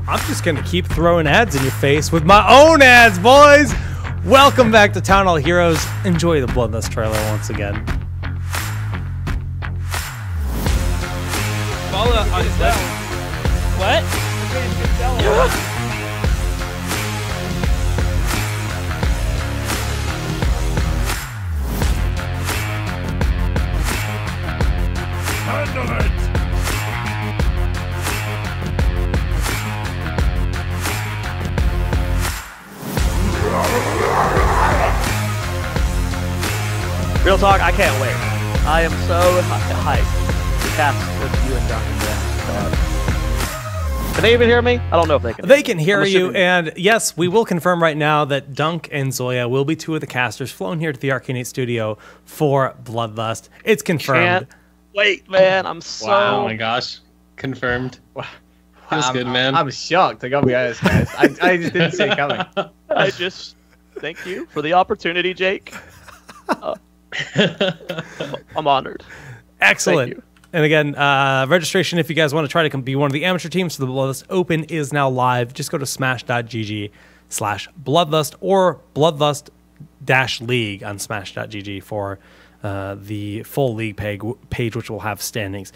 I'm just going to keep throwing ads in your face with my own ads, boys. Welcome back to Town Hall Heroes. Enjoy the Bloodlust trailer once again. Follow up on that. What? Handle it! Real talk, I can't wait. I am so hyped to cast with you and Duncan. Can they even hear me? I don't know if they can. They can hear you, and yes, we will confirm right now that Dunk and Zoya will be two of the casters flown here to the Arcanate studio for Bloodlust. It's confirmed. Can't wait, man. I'm so... Wow, oh my gosh. Confirmed. Feels good, man. I'm shocked. I gotta be honest, guys. I just didn't see it coming. I just... Thank you for the opportunity, Jake. I'm honored. Excellent. And again, registration, if you guys want to try to be one of the amateur teams for the Bloodlust Open, is now live. Just go to smash.gg/Bloodlust or Bloodlust-League on smash.gg for the full league page, which will have standings.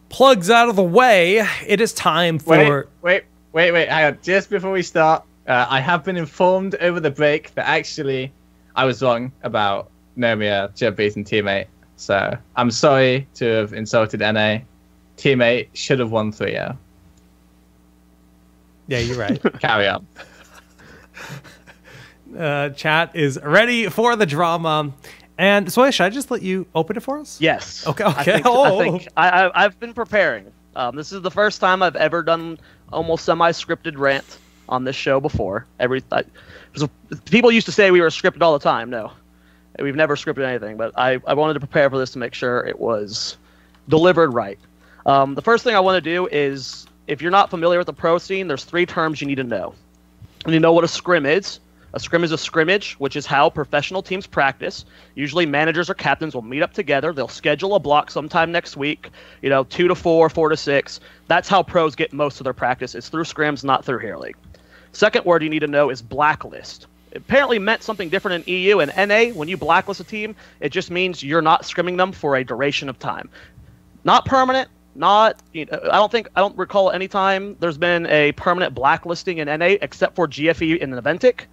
Plugs out of the way. It is time for... Wait. Hang on. Just before we start, I have been informed over the break that actually I was wrong about Nomia beating teammate. So I'm sorry to have insulted NA. Teammate should have won 3-0. Yeah, you're right. Carry on. Chat is ready for the drama. And so, should I just let you open it for us? Yes. Okay. I think I've been preparing. This is the first time I've ever done almost semi-scripted rant on this show before. People used to say we were scripted all the time. No, we've never scripted anything. But I wanted to prepare for this to make sure it was delivered right. The first thing I want to do is, if you're not familiar with the pro scene, there's 3 terms you need to know. You know what a scrim is. A scrim is a scrimmage, which is how professional teams practice. Usually managers or captains will meet up together. They'll schedule a block sometime next week, 2 to 4, 4 to 6. That's how pros get most of their practice. It's through scrims, not through Hero League. Second word you need to know is blacklist. It apparently meant something different in EU and NA. When you blacklist a team, it just means you're not scrimming them for a duration of time. Not permanent. I don't recall any time there's been a permanent blacklisting in NA except for GFE in an Eventic.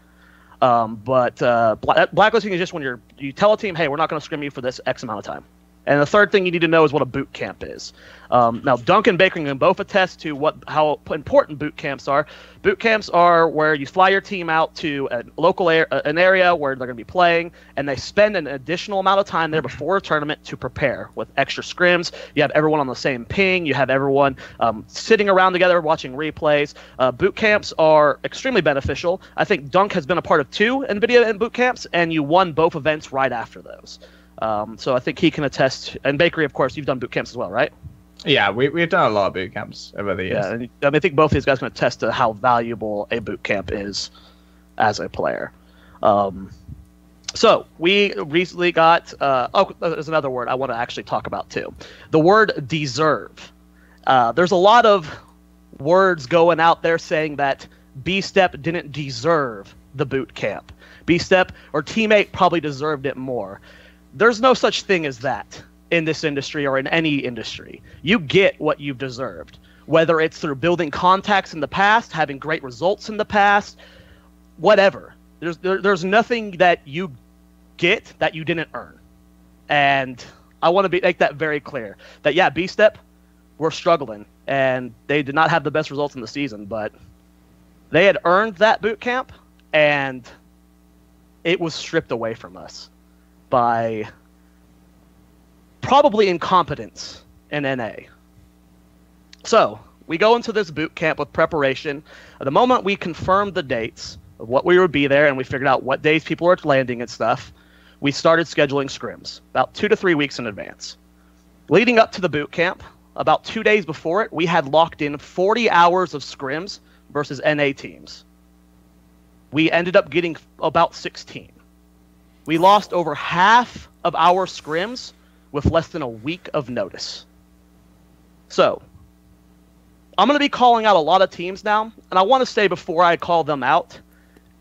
Blacklisting is just when you tell a team, hey, we're not going to scrim you for this X amount of time. And the third thing you need to know is what a boot camp is. Now, Duncan and Baker can both attest to how important boot camps are. Boot camps are where you fly your team out to a local an area where they're going to be playing, and they spend an additional amount of time there before a tournament to prepare with extra scrims. You have everyone on the same ping. You have everyone sitting around together watching replays. Boot camps are extremely beneficial. I think Dunk has been a part of 2 NVIDIA and boot camps, and you won both events right after those. So I think he can attest. And Bakery, of course, you've done boot camps as well, right? Yeah, we've done a lot of boot camps over the years. Yeah, and I think both of these guys can attest to how valuable a boot camp is as a player. So we recently got... there's another word I want to actually talk about, too. The word deserve. There's a lot of words going out there saying that B-Step didn't deserve the boot camp. B-Step or teammate probably deserved it more. There's no such thing as that in this industry or in any industry. You get what you've deserved, whether it's through building contacts in the past, having great results in the past, whatever. There's nothing that you get that you didn't earn. And I want to make that very clear. That, yeah, B-Step were struggling, and they did not have the best results in the season, but they had earned that boot camp, and it was stripped away from us by probably incompetence in NA. So we go into this boot camp with preparation. At the moment we confirmed the dates of what we would be there and we figured out what days people were landing and stuff, we started scheduling scrims about 2 to 3 weeks in advance. Leading up to the boot camp, about 2 days before it, we had locked in 40 hours of scrims versus NA teams. We ended up getting about 16. We lost over half of our scrims with less than a week of notice. So, I'm going to be calling out a lot of teams now, and I want to say before I call them out,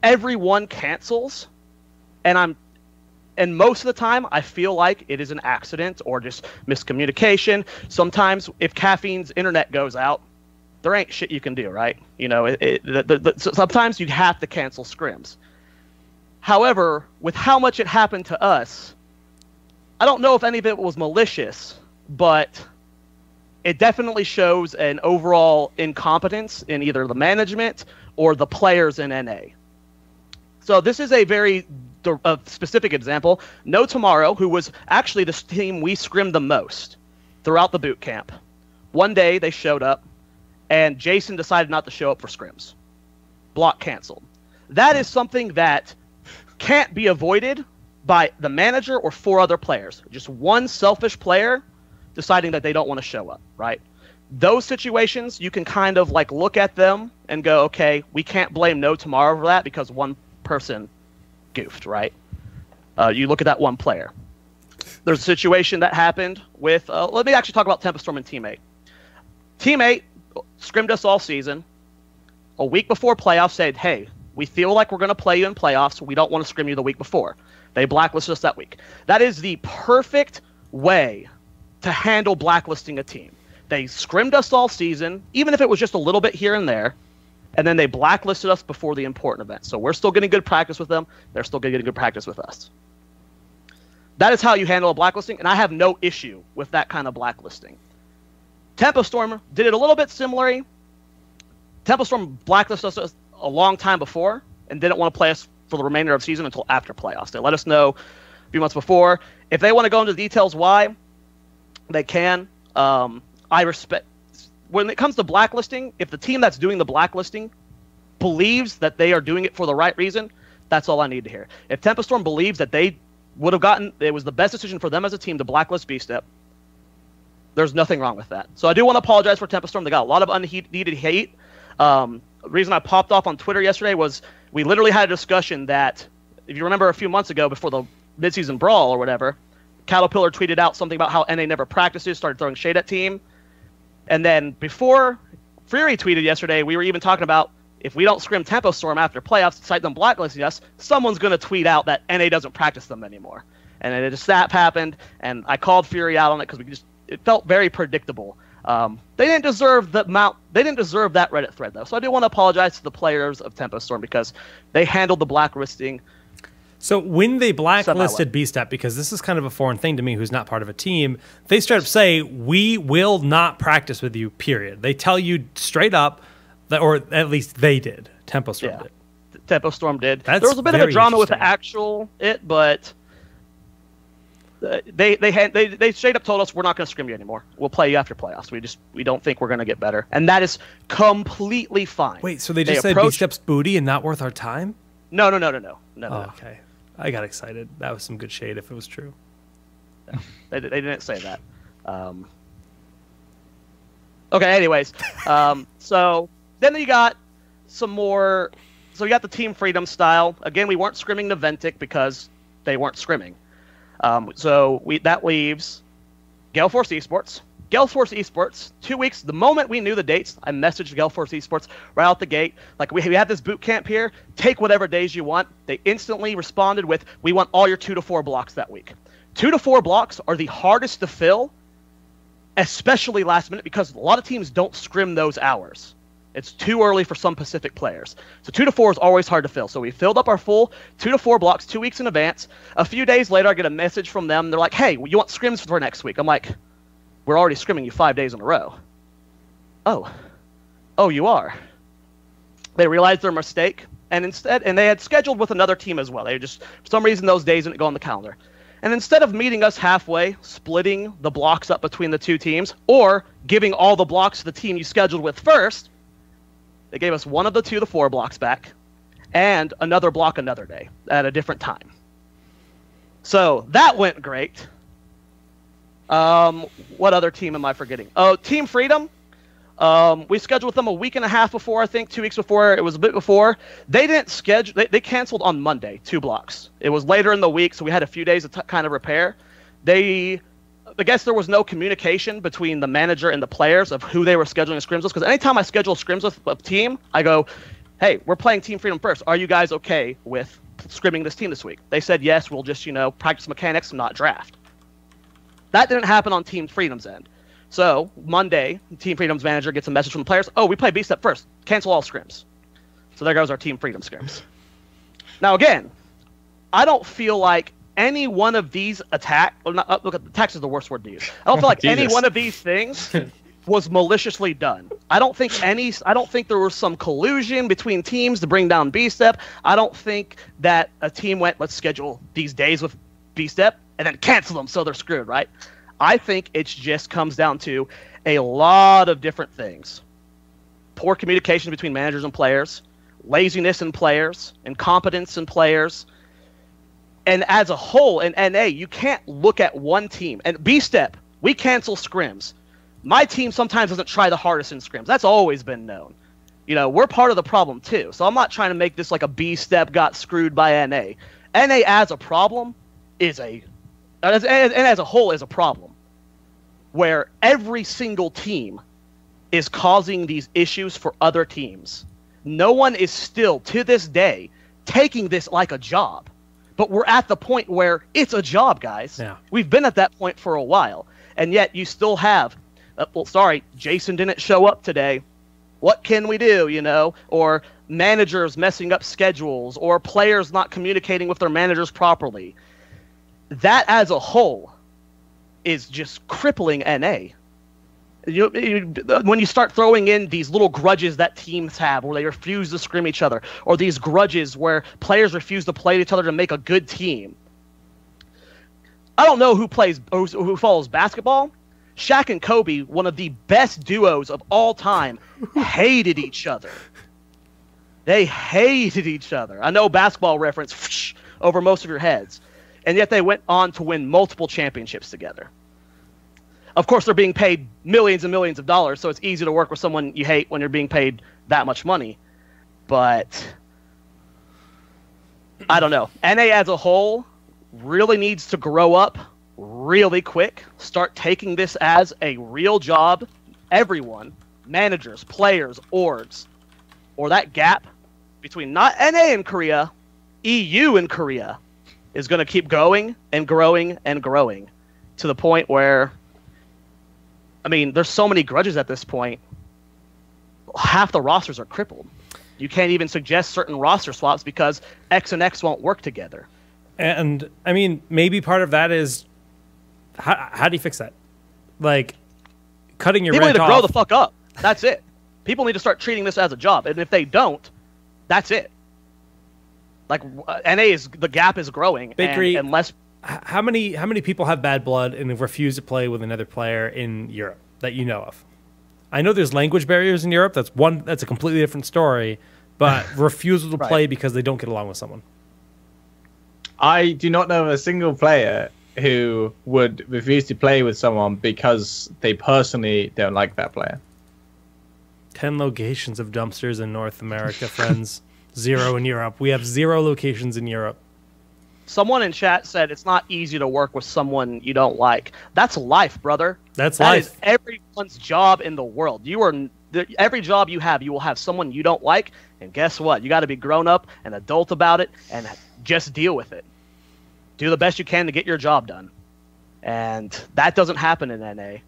everyone cancels, and most of the time I feel like it is an accident or just miscommunication. Sometimes if Caffeine's internet goes out, there ain't shit you can do, right? You know, sometimes you have to cancel scrims. However, with how much it happened to us, I don't know if any of it was malicious, but it definitely shows an overall incompetence in either the management or the players in NA. So this is a very specific example. No Tomorrow, who was actually the team we scrimmed the most throughout the boot camp. One day they showed up, and Jason decided not to show up for scrims. Block canceled. That is something that can't be avoided by the manager or 4 other players. Just one selfish player deciding that they don't want to show up, right? Those situations, you can kind of like look at them and go, okay, we can't blame No Tomorrow for that because one person goofed, right? You look at that one player. There's a situation that happened with, let me actually talk about Tempest Storm and Teammate. Teammate scrimmed us all season. A week before playoffs said, hey, we feel like we're going to play you in playoffs. We don't want to scrim you the week before. They blacklisted us that week. That is the perfect way to handle blacklisting a team. They scrimmed us all season, even if it was just a little bit here and there, and then they blacklisted us before the important event. So we're still getting good practice with them. They're still getting good practice with us. That is how you handle a blacklisting, and I have no issue with that kind of blacklisting. Tempest Storm did it a little bit similarly. Tempest Storm blacklisted us a long time before and didn't want to play us for the remainder of the season until after playoffs. They let us know a few months before. If they want to go into the details why, they can. I respect. When it comes to blacklisting, if the team that's doing the blacklisting believes that they are doing it for the right reason, that's all I need to hear. If Tempest Storm believes that they would have gotten, it was the best decision for them as a team to blacklist B-Step, there's nothing wrong with that. So I do want to apologize for Tempest Storm. They got a lot of unneeded hate. The reason I popped off on Twitter yesterday was we literally had a discussion that, if you remember a few months ago before the midseason brawl or whatever, Caterpillar tweeted out something about how NA never practices, started throwing shade at team. And then before Fury tweeted yesterday, we were even talking about if we don't scrim Tempo Storm after playoffs, despite them blacklisting us, someone's going to tweet out that NA doesn't practice them anymore. And then it just that happened, and I called Fury out on it because it felt very predictable. They didn't deserve the amount. They didn't deserve that Reddit thread though. So I do want to apologize to the players of Tempo Storm because they handled the blacklisting. So when they blacklisted B-Step, because this is kind of a foreign thing to me who's not part of a team, they straight up say, we will not practice with you, period. They tell you straight up, that, or at least they did. Tempo Storm did. Tempo Storm did. That's there was a bit of a drama with the actual but they straight up told us we're not going to scrim you anymore. We'll play you after playoffs. We don't think we're going to get better. And that is completely fine. Wait, so they just said B-Step's booty and not worth our time? No. Oh, okay. I got excited. That was some good shade if it was true. No, they didn't say that. Okay, anyways. So then you got some more. So you got the Team Freedom style. Again, we weren't scrimming Noventic because they weren't scrimming. So that leaves Gale Force Esports. Gale Force Esports, 2 weeks, the moment we knew the dates, I messaged Gale Force Esports right out the gate. Like, we have this boot camp here. Take whatever days you want. They instantly responded with, we want all your 2 to 4 blocks that week. 2 to 4 blocks are the hardest to fill, especially last minute, because a lot of teams don't scrim those hours. It's too early for some Pacific players. So 2 to 4 is always hard to fill. So we filled up our full 2 to 4 blocks 2 weeks in advance. A few days later, I get a message from them. They're like, hey, you want scrims for next week? I'm like, we're already scrimming you 5 days in a row. Oh, you are. They realized their mistake, and they had scheduled with another team as well. They just, for some reason, those days didn't go on the calendar. And instead of meeting us halfway, splitting the blocks up between the 2 teams, or giving all the blocks to the team you scheduled with first, they gave us one of the 2 to 4 blocks back, and another block another day at a different time. So that went great. What other team am I forgetting? Oh, Team Freedom. We scheduled with them a week and a half before, I think, 2 weeks before. It was a bit before. They didn't schedule. They canceled on Monday, 2 blocks. It was later in the week, so we had a few days to kind of repair. They I guess there was no communication between the manager and the players of who they were scheduling scrims with. Because anytime I schedule scrims with a team, I go, hey, we're playing Team Freedom first. Are you guys okay with scrimming this team this week? They said, yes, we'll just, practice mechanics and not draft. That didn't happen on Team Freedom's end. So Monday, Team Freedom's manager gets a message from the players. Oh, we play B-Step first. Cancel all scrims. So there goes our Team Freedom scrims. Now, again, I don't feel like any one of these attacks is the worst word to use. I don't feel like any one of these things was maliciously done. I don't think there was some collusion between teams to bring down B-Step. I don't think that a team went, let's schedule these days with B-Step and then cancel them so they're screwed, right? I think it just comes down to a lot of different things. Poor communication between managers and players, laziness in players, incompetence in players. And as a whole, in NA, you can't look at one team. And B-Step, we cancel scrims. My team sometimes doesn't try the hardest in scrims. That's always been known. We're part of the problem too. So I'm not trying to make this like a B-Step got screwed by NA. NA as a problem is as a whole is a problem. Where every single team is causing these issues for other teams. No one is still, to this day, taking this like a job. But we're at the point where it's a job, guys. Yeah. We've been at that point for a while. And yet you still have, Jason didn't show up today. What can we do, Or managers messing up schedules, or players not communicating with their managers properly. That as a whole is just crippling NA. When you start throwing in these little grudges that teams have where they refuse to scrim each other, or these grudges where players refuse to play each other to make a good team. I don't know who follows basketball. Shaq and Kobe, one of the best duos of all time, hated each other. They hated each other. I know basketball reference over most of your heads. And yet they went on to win multiple championships together. Of course, they're being paid millions and millions of dollars, so it's easy to work with someone you hate when you're being paid that much money. But I don't know. NA as a whole really needs to grow up really quick, start taking this as a real job. Everyone, managers, players, orgs, or that gap between not NA and Korea, EU and Korea is going to keep going and growing and growing to the point where, there's so many grudges at this point. Half the rosters are crippled. You can't even suggest certain roster swaps because X and X won't work together. And, maybe part of that is, how do you fix that? Like, cutting your People rent need to off. grow the fuck up. That's it. People need to start treating this as a job. And if they don't, that's it. Like, the gap is growing. Bakery, and less. How many people have bad blood and have refused to play with another player in Europe that you know of? I know there's language barriers in Europe. That's a completely different story. But refusal to play because they don't get along with someone. I do not know of a single player who would refuse to play with someone because they personally don't like that player. 10 locations of dumpsters in North America, friends. 0 in Europe. We have 0 locations in Europe. Someone in chat said it's not easy to work with someone you don't like. That's life, brother. That life. Is everyone's job in the world. Every job you will have someone you don't like, and guess what? You got to be grown up and adult about it and just deal with it. Do the best you can to get your job done. And that doesn't happen in NA.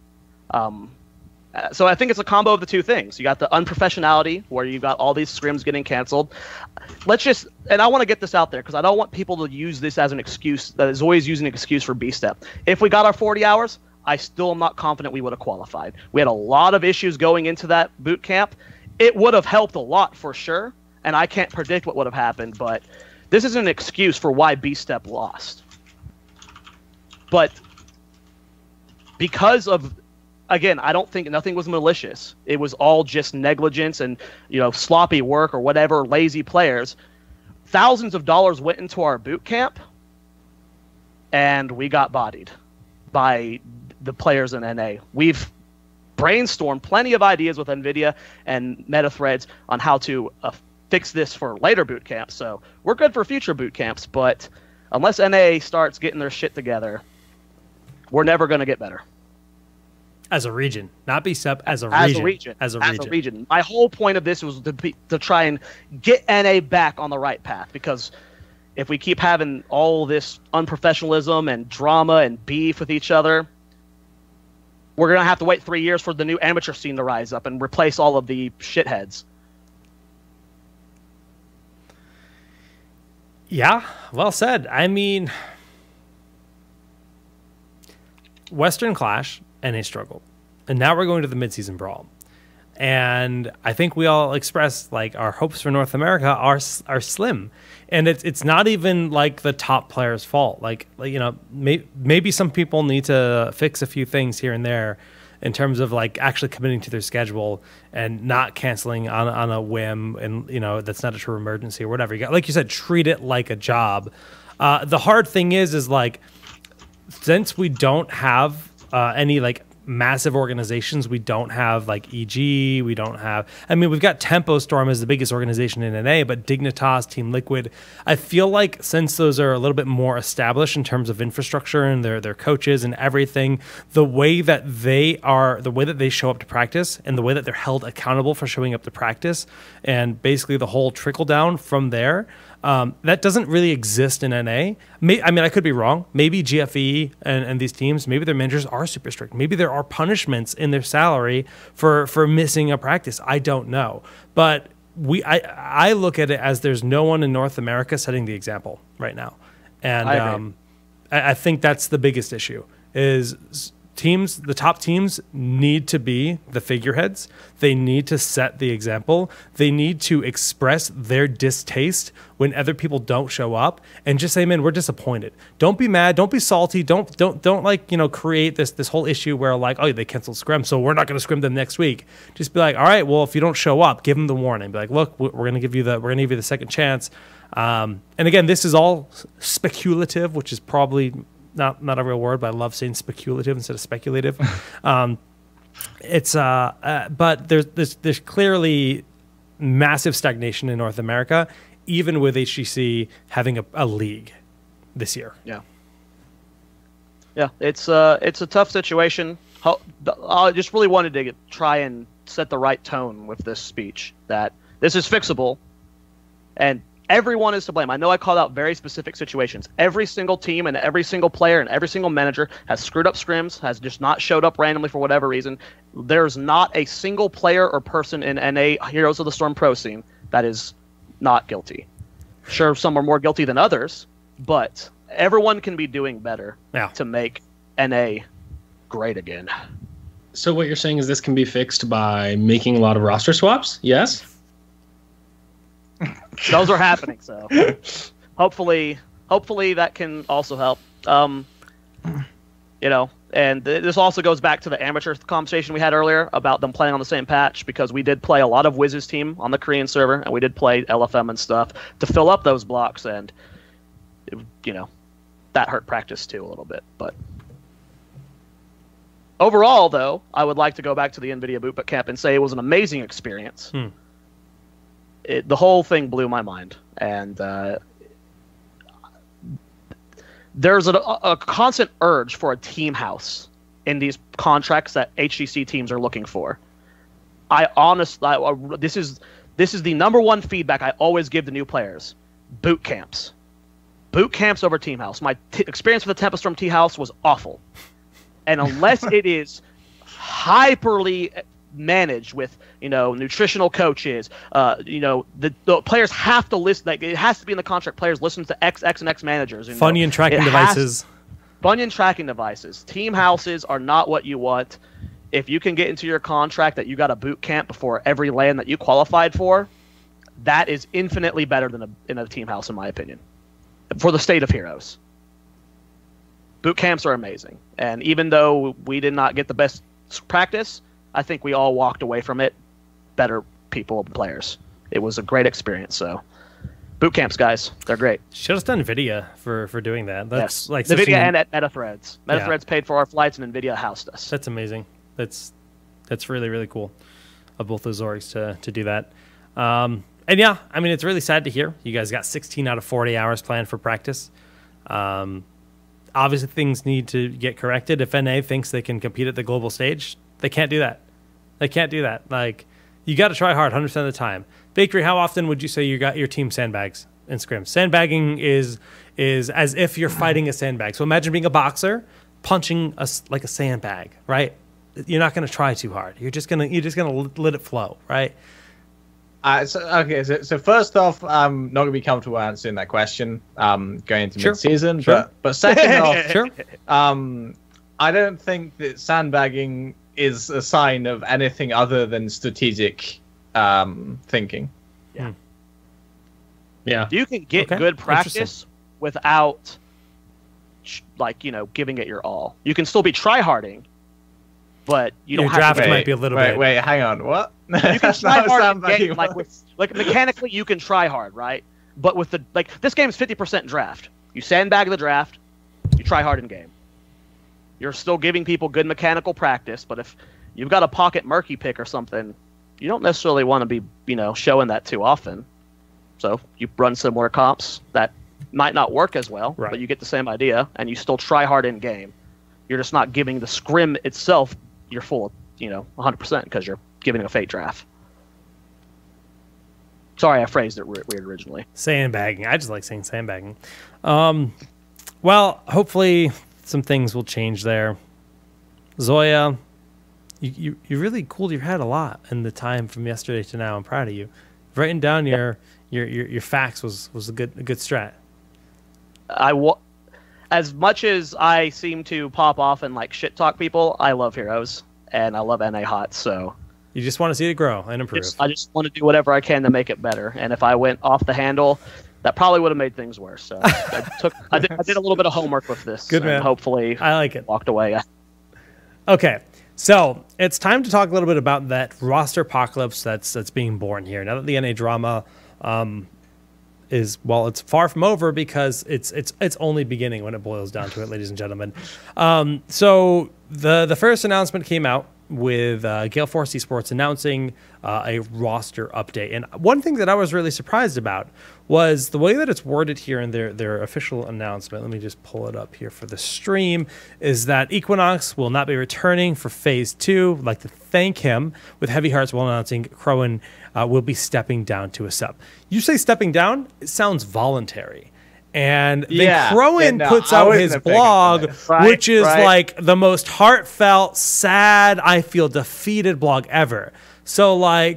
So I think it's a combo of the two things. You got the unprofessionality where you got all these scrims getting canceled. And I want to get this out there because I don't want people to use this as an excuse that is always using an excuse for B-Step. If we got our 40 hours, I still am not confident we would have qualified. We had a lot of issues going into that boot camp. It would have helped a lot for sure, and I can't predict what would have happened, but this is an excuse for why B-Step lost. But because of, again, I don't think nothing was malicious. It was all just negligence and, sloppy work or whatever, lazy players. Thousands of dollars went into our boot camp, and we got bodied by the players in NA. We've brainstormed plenty of ideas with NVIDIA and MetaThreads on how to fix this for later boot camps. So we're good for future boot camps, but unless NA starts getting their shit together, we're never going to get better. As a region, not BSTEP, as a region. My whole point of this was to try and get NA back on the right path, because if we keep having all this unprofessionalism and drama and beef with each other, we're going to have to wait 3 years for the new amateur scene to rise up and replace all of the shitheads. Yeah, well said. I mean, Western Clash, NA struggled. And now we're going to the midseason brawl. And I think we all expressed like our hopes for North America are slim. And it's not even like the top player's fault. Like you know, maybe some people need to fix a few things here and there in terms of like actually committing to their schedule and not canceling on a whim, and you know, that's not a true emergency or whatever. You got, like you said, treat it like a job. The hard thing is like, since we don't have any like massive organizations, we don't have like EG, we don't have, I mean, we've got Tempo Storm as the biggest organization in NA, but Dignitas, Team Liquid, I feel like since those are a little bit more established in terms of infrastructure and their coaches and everything, the way that they show up to practice and the way that they're held accountable for showing up to practice, and basically the whole trickle down from there, that doesn't really exist in NA. I mean, I could be wrong. Maybe GFE and these teams, maybe their managers are super strict. Maybe there are punishments in their salary for missing a practice. I don't know. But I look at it as there's no one in North America setting the example right now. And I think that's the biggest issue is the top teams need to be the figureheads. They need to set the example. They need to express their distaste when other people don't show up and just say, man, we're disappointed. Don't be mad. Don't be salty. Don't like, you know, create this whole issue where like, oh, they canceled scrim, so we're not going to scrim them next week. Just be like, all right, well, if you don't show up, give them the warning. Be like, look, we're going to give you the second chance. And again, this is all speculative, which is probably not a real word, but I love saying speculative instead of speculative. But there's clearly massive stagnation in North America, even with HGC having a league this year. Yeah, it's a tough situation. I just really wanted to try and set the right tone with this speech, that this is fixable, and everyone is to blame. I know I called out very specific situations. Every single team and every single player and every single manager has screwed up scrims, has just not showed up randomly for whatever reason. There's not a single player or person in NA Heroes of the Storm Pro scene that is not guilty. Sure, some are more guilty than others, but everyone can be doing better to make NA great again. So what you're saying is this can be fixed by making a lot of roster swaps? Yes? Those are happening, so hopefully that can also help. You know, and this also goes back to the amateur conversation we had earlier about them playing on the same patch, because we did play a lot of Wiz's team on the Korean server, and we did play LFM and stuff to fill up those blocks, and you know, that hurt practice too a little bit. But overall, though, I would like to go back to the NVIDIA Boot Camp and say it was an amazing experience. The whole thing blew my mind, and there's a constant urge for a team house in these contracts that HGC teams are looking for. This is the number one feedback I always give to new players: boot camps over team house. My experience with the Tempest Storm team house was awful, and unless it is hyperly managed with, you know, nutritional coaches, you know, the players have to listen, like it has to be in the contract, players listen to X and X managers. Funyun tracking devices. Funyun tracking devices. Team houses are not what you want. If you can get into your contract that you got a boot camp before every LAN that you qualified for, that is infinitely better than a team house, in my opinion, for the state of Heroes. Boot camps are amazing, and even though we did not get the best practice, I think we all walked away from it better people and players. It was a great experience. So, boot camps, guys, they're great. Should have done NVIDIA for doing that. That's like NVIDIA and at MetaThreads. MetaThreads paid for our flights, and NVIDIA housed us. That's amazing. That's really, really cool of both those orgs to do that. And yeah, I mean, it's really sad to hear you guys got 16 out of 40 hours planned for practice. obviously things need to get corrected. If NA thinks they can compete at the global stage, they can't do that. They can't do that. Like, you got to try hard 100% of the time. Bakery, how often would you say you got your team sandbags in scrims? Sandbagging is as if you're fighting a sandbag. So imagine being a boxer punching like a sandbag, right? You're not going to try too hard. You're just gonna let it flow, right? So first off, I'm not gonna be comfortable answering that question going into mid-season. But second off, I don't think that sandbagging is a sign of anything other than strategic thinking. Yeah. You can get good practice without, giving it your all. You can still be tryharding, but you don't have draft to. Might be a little bit. Wait, hang on. What? You can try hard in game, like mechanically, you can try hard, right? But with this game is 50% draft. You sandbag the draft, you try hard in game. You're still giving people good mechanical practice, but if you've got a pocket murky pick or something, you don't necessarily want to be, showing that too often. So you run similar comps that might not work as well, but you get the same idea, and you still try hard in game. You're just not giving the scrim itself your full, 100% because you're giving a fake draft. Sorry, I phrased it weird originally. Sandbagging. I just like saying sandbagging. Well, hopefully some things will change there. Zoya, you really cooled your head a lot in the time from yesterday to now. I'm proud of you. Writing down your facts was a good strat. As much as I seem to pop off and shit talk people, I love Heroes and I love NA Hot. So you just want to see it grow and improve. I just want to do whatever I can to make it better. And if I went off the handle, that probably would have made things worse. So I did a little bit of homework with this. Good man. Hopefully, I like it. Walked away. Okay, so it's time to talk a little bit about that roster apocalypse that's being born here. Now that the NA drama it's far from over because it's only beginning when it boils down to it, ladies and gentlemen. So the first announcement came out with Gale Force Esports announcing a roster update. And one thing that I was really surprised about was the way that it's worded here in their official announcement. Let me just pull it up here for the stream, is that Equinox will not be returning for Phase 2. I'd like to thank him with heavy hearts while announcing Crowan will be stepping down to a sub. You say stepping down, it sounds voluntary. And then Crowan puts out his blog, which is like the most heartfelt, sad, I feel defeated blog ever. So I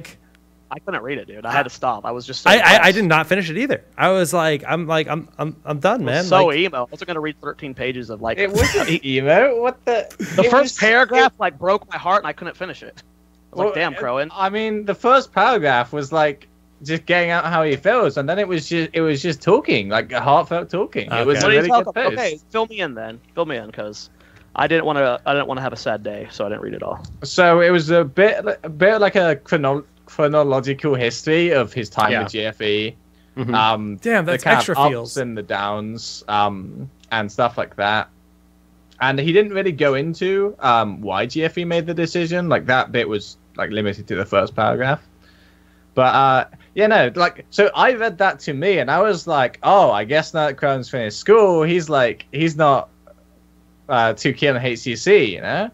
couldn't read it, dude. I had to stop. I was just I did not finish it either. I was I'm done, man. So emo. I wasn't gonna read 13 pages of It wasn't emo. What the? The first paragraph broke my heart and I couldn't finish it. I was damn, Crowan. I mean, the first paragraph was just getting out how he feels, and then it was just talking, heartfelt talking. Okay. It was a really good post. Okay, fill me in then. Fill me in, because I didn't want to have a sad day, so I didn't read it all. So it was a bit like a chronological history of his time with GFE. Mm-hmm. Damn, that's the kind extra of feels. ups and the downs, and stuff like that. And he didn't really go into why GFE made the decision. That bit was limited to the first paragraph. But so I read that to me, and I was like, oh, I guess now that Crowan's finished school, he's not too keen on HCC,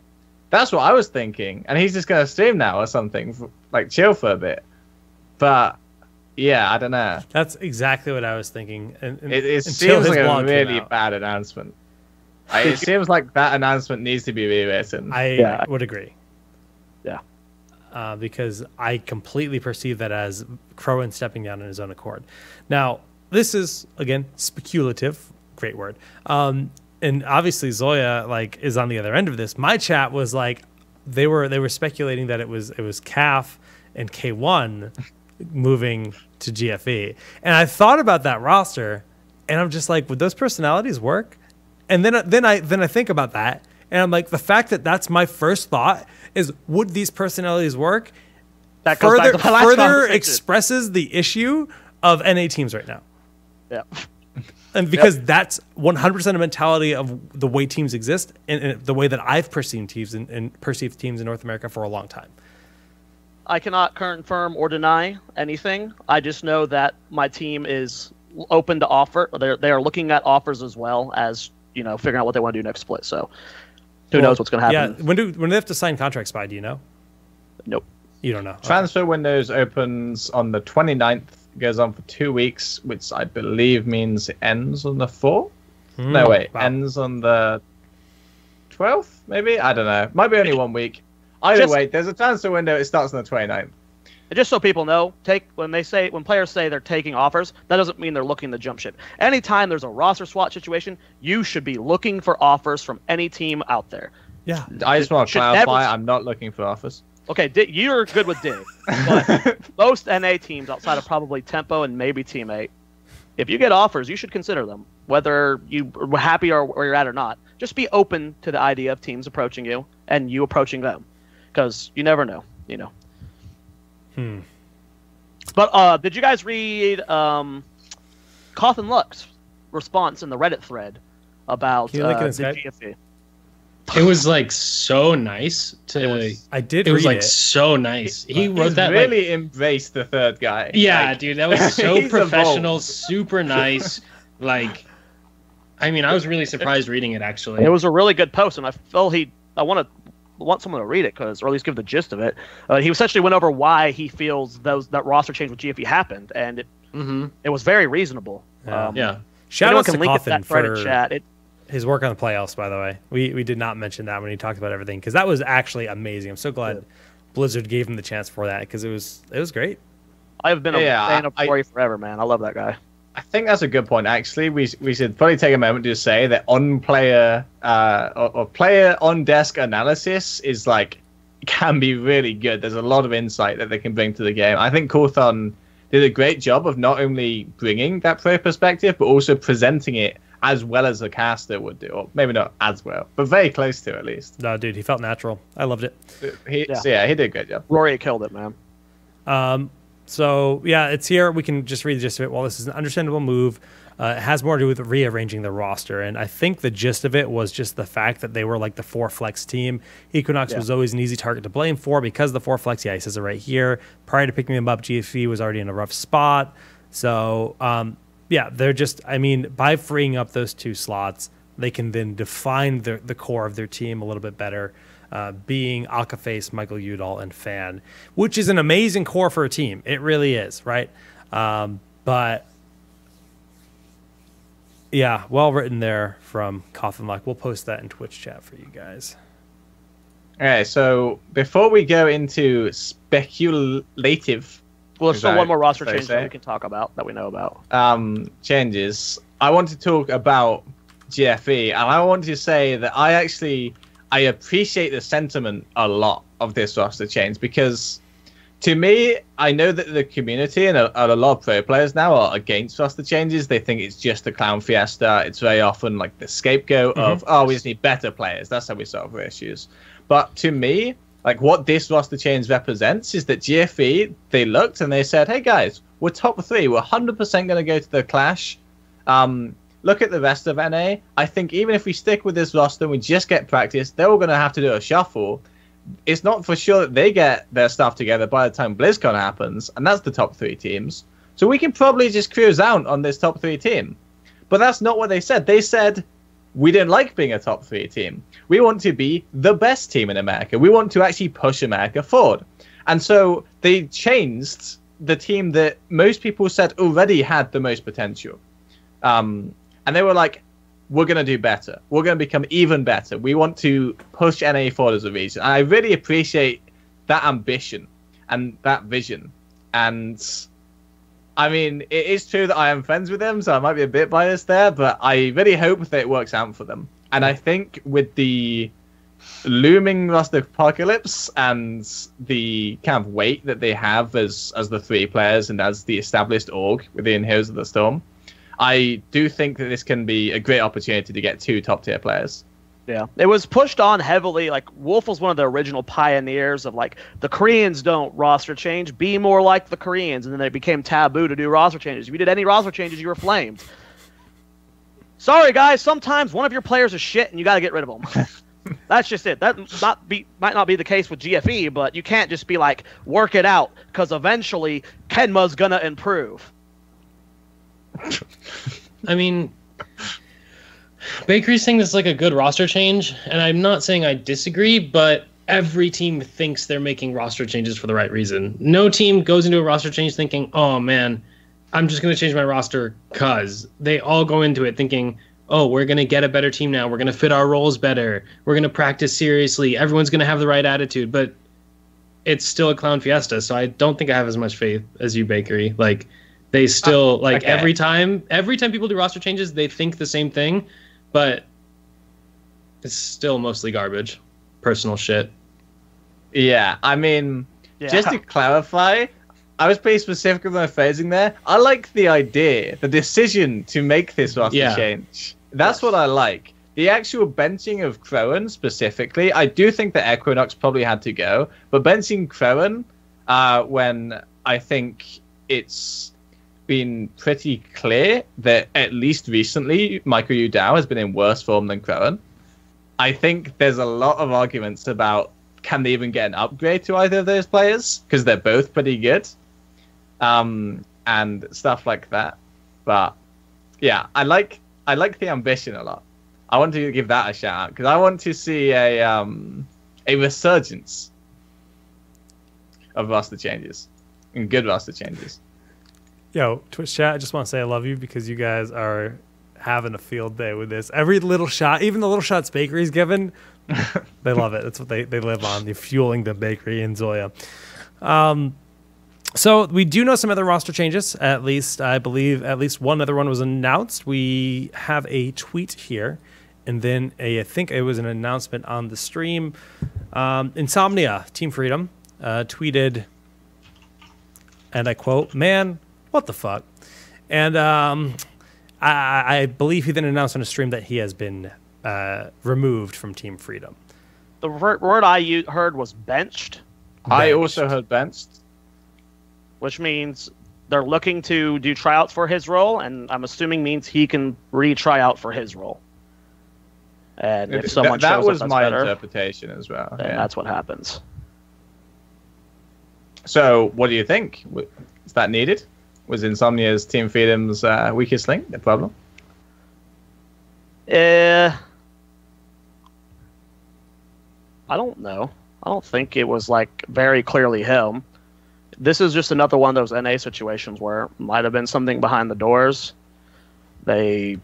That's what I was thinking, and he's just gonna stream now or something, chill for a bit. But yeah, I don't know. That's exactly what I was thinking. And it seems like a really bad announcement. It seems like that announcement needs to be rewritten. I would agree. Yeah. Because I completely perceive that as Crowan stepping down on his own accord. Now, this is, again, speculative. Great word. And obviously Zoya is on the other end of this. My chat was they were speculating that it was CAF and K1 moving to GFE. And I thought about that roster, and I'm just would those personalities work? And then I think about that, and I'm the fact that that's my first thought is, would these personalities work? That goes back to my last further expresses the issue of NA teams right now. Yeah. And because that's 100% a mentality of the way teams exist and the way that I've perceived teams and perceived teams in North America for a long time. I cannot confirm or deny anything. I just know that my team is open to offer. They are looking at offers as well as figuring out what they want to do next split. So who knows what's going to happen? Yeah, when do they have to sign contracts by? Do you know? Nope. You don't know. Transfer windows opens on the 29th, goes on for 2 weeks, which I believe means it ends on the 4th. No, wait, ends on the 12th, maybe? I don't know. Might be only 1 week. Either way, there's a transfer window. It starts on the 29th. And just so people know, when players say they're taking offers, that doesn't mean they're looking to jump ship. Anytime there's a roster swap situation, you should be looking for offers from any team out there. Yeah. I just want to clarify, I'm not looking for offers. Okay, you're good with Dig, but most NA teams outside of probably Tempo and maybe Teammate, if you get offers, you should consider them, whether you're happy or where you're at or not. Just be open to the idea of teams approaching you and you approaching them, because you never know, But did you guys read Coffin Luck's response in the Reddit thread about the GFE? It was like so nice to. I did. It was read like it. so nice. He wrote that. Really embraced the third guy. Yeah, dude, that was so professional, super nice. I mean, I was really surprised reading it. Actually, it was a really good post, and I felt I want someone to read it, or at least give the gist of it. He essentially went over why he feels that roster change with GFE happened, and it was very reasonable. Yeah. Shout out to Coffin for chat. his work on the playoffs, by the way. We did not mention that when he talked about everything, because that was actually amazing. I'm so glad Blizzard gave him the chance for that, because it was great. I've been a fan of Corey forever, man. I love that guy. I think that's a good point, actually. We should probably take a moment to say that on-player or player on-desk analysis is can be really good. There's a lot of insight that they can bring to the game. I think Corthon did a great job of not only bringing that pro perspective, but also presenting it as well as a caster would do, or maybe not as well, but very close to at least. No, dude, he felt natural. I loved it. He did a great job. Rory killed it, man. So yeah, it's here. We can just read the gist of it. Well, this is an understandable move. It has more to do with rearranging the roster, and I think the gist of it was just the fact that they were like the 4-flex team. Equinox was always an easy target to blame for because the 4-flex. Yeah, he says it right here. Prior to picking them up, GFE was already in a rough spot. So yeah, they're just. I mean, by freeing up those 2 slots, they can then define the core of their team a little bit better. Being Akaface, Michael Udall, and Fan, which is an amazing core for a team. It really is, right? But yeah, well written there from Coffin Luck. We'll post that in Twitch chat for you guys. All right, so before we go into speculative, well, there's still one more roster change that we can talk about that we know about. Changes. I want to talk about GFE, and I want to say that I appreciate the sentiment a lot of this roster change, because to me, I know that the community and a lot of pro players now are against roster changes. They think it's just a clown fiesta. It's very often like the scapegoat of, we just need better players. That's how we solve our issues. But to me, what this roster change represents is that GFE, they looked and they said, hey guys, we're top 3. We're 100% going to go to the Clash. Look at the rest of NA. I think even if we stick with this roster and we just get practice, they're all going to have to do a shuffle. It's not for sure that they get their stuff together by the time BlizzCon happens, and that's the top 3 teams. So we can probably just cruise out on this top 3 team. But that's not what they said. They said, we didn't like being a top 3 team. We want to be the best team in America. We want to actually push America forward. And so they changed the team that most people said already had the most potential. And they were like, we're going to do better. We're going to become even better. We want to push NA forward as a region. And I really appreciate that ambition and that vision. And I mean, it is true that I am friends with them, so I might be a bit biased there, but I really hope that it works out for them. And I think with the looming roster apocalypse and the kind of weight that they have as the 3 players and as the established org within Heroes of the Storm, I do think that this can be a great opportunity to get 2 top-tier players. Yeah, it was pushed on heavily. Wolf was one of the original pioneers of the Koreans don't roster change, be more like the Koreans, and then it became taboo to do roster changes. If you did any roster changes, you were flamed. Sorry, guys, sometimes one of your players is shit, and you got to get rid of them. That's just it. That might not be the case with GFE, but you can't just be work it out, because eventually Kenma's gonna improve. I mean, Bakery's saying this is like a good roster change, and I'm not saying I disagree, but every team thinks they're making roster changes for the right reason. No team goes into a roster change thinking, oh man, I'm just going to change my roster because. They all go into it thinking, oh, we're going to get a better team now. We're going to fit our roles better. We're going to practice seriously. Everyone's going to have the right attitude. But it's still a clown fiesta, so I don't think I have as much faith as you, Bakery. Like, they still, okay. every time people do roster changes, they think the same thing, but it's still mostly garbage. Personal shit. Yeah, I mean, just to clarify, I was pretty specific with my phrasing there. I like the idea, the decision to make this roster change. That's what I like. The actual benching of Crowan specifically, I do think that Equinox probably had to go, but benching Crowan, when I think it's been pretty clear that at least recently, Michael Udao has been in worse form than Crowan. I think there's a lot of arguments about can they even get an upgrade to either of those players, because they're both pretty good, and stuff like that. But yeah, I like the ambition a lot. I want to give that a shout out because I want to see a resurgence of roster changes and good roster changes. Yo, Twitch chat, I just want to say I love you because you guys are having a field day with this. Every little shot, even the little shots Bakery's given, they love it. That's what they live on. They're fueling the Bakery in Zoya. So we do know some other roster changes. At least, I believe, at least one other one was announced. We have a tweet here, and then I think it was an announcement on the stream. Insomnia, Team Freedom, tweeted, and I quote, "Man, what the fuck?" And I believe he then announced on a stream that he has been removed from Team Freedom. The word I heard was benched. I also heard benched. Which means they're looking to do tryouts for his role, and I'm assuming means he can re-try out for his role. And if someone that shows was up that's my better, interpretation as well. then that's what happens. So, what do you think? Is that needed? Was Insomnia's Team Freedom's weakest link the problem? I don't know. I don't think it was like very clearly him. This is just another one of those NA situations where it might have been something behind the doors. I